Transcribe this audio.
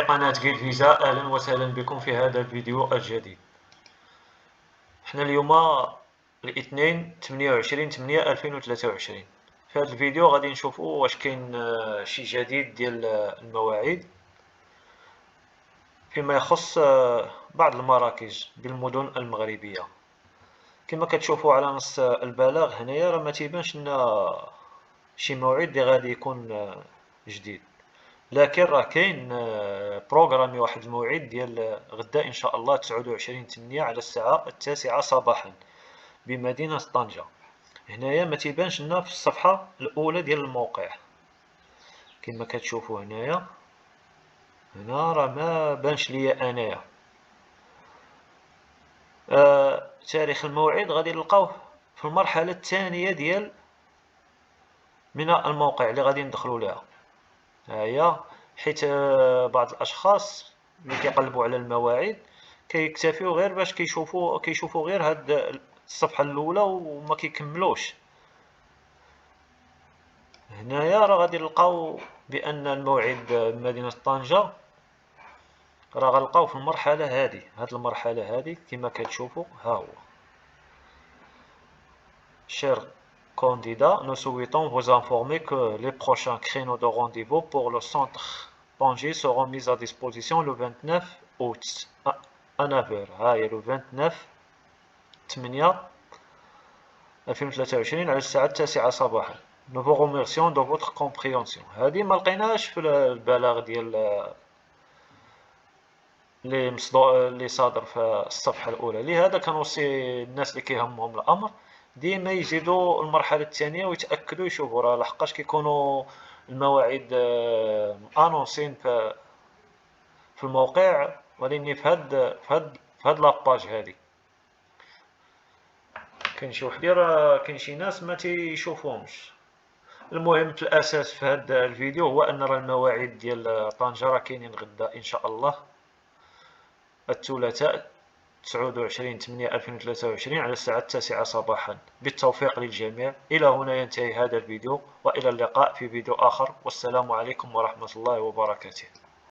قناة جيد فيزا، أهلا وسهلا بكم في هذا الفيديو الجديد. احنا اليوم الاثنين 28/8/2023. في هذا الفيديو غادي نشوفوا واش كاين شي جديد ديال المواعيد فيما يخص بعض المراكز بالمدن المغربية. كما كتشوفوا على نص البلاغ هنايا راه ما تيبانش لنا شي موعد اللي غادي يكون جديد، لكن راه كاين بروغرامي واحد الموعد ديال غدا ان شاء الله 29/8 على الساعه 9 صباحا بمدينه طنجة. هنايا ما تيبانش لنا في الصفحه الاولى ديال الموقع كما كتشوفوا هنايا. هنا راه ما بانش ليا انايا تاريخ الموعد غادي نلقاوه في المرحله الثانيه ديال من الموقع اللي غادي ندخلوا لها. ها هي، حيت بعض الاشخاص اللي كيقلبوا على المواعيد كيكتفيو غير باش كيشوفوا غير هاد الصفحه الاولى وما كيكملوش. هنايا راه غادي نلقاو بان الموعد مدينه طنجة راه غنلقاو في المرحله هذه، هاد المرحله هذه كما كتشوفوا. ها هو: Chers candidats, nous souhaitons vous informer que les prochains créneaux de rendez-vous pour le centre Tanger seront mis à disposition le 29 août à 9h. ها هي le 29/8/2023 على الساعة 9 صباحا. Nous vous remercions de votre compréhension. هذه ما لقيناش في البلاغ ديال اللي صادر في الصفحة الأولى. لهذا كنوصي الناس اللي كيهمهم الأمر ديما يزيدوا المرحلة الثانية ويتأكدوا يشوفوا، راه لحقاش كيكونوا المواعيد انونسين في الموقع، ولكن في هاد لاباج هادي كاين شي وحدين راه كاين شي ناس ما تيشوفوهمش. المهم في الاساس في هذا الفيديو هو ان راه المواعيد ديال طنجة راه كاينين غدا ان شاء الله الثلاثاء 29/8/2023 على الساعة 9 صباحا. بالتوفيق للجميع. إلى هنا ينتهي هذا الفيديو، وإلى اللقاء في فيديو آخر، والسلام عليكم ورحمة الله وبركاته.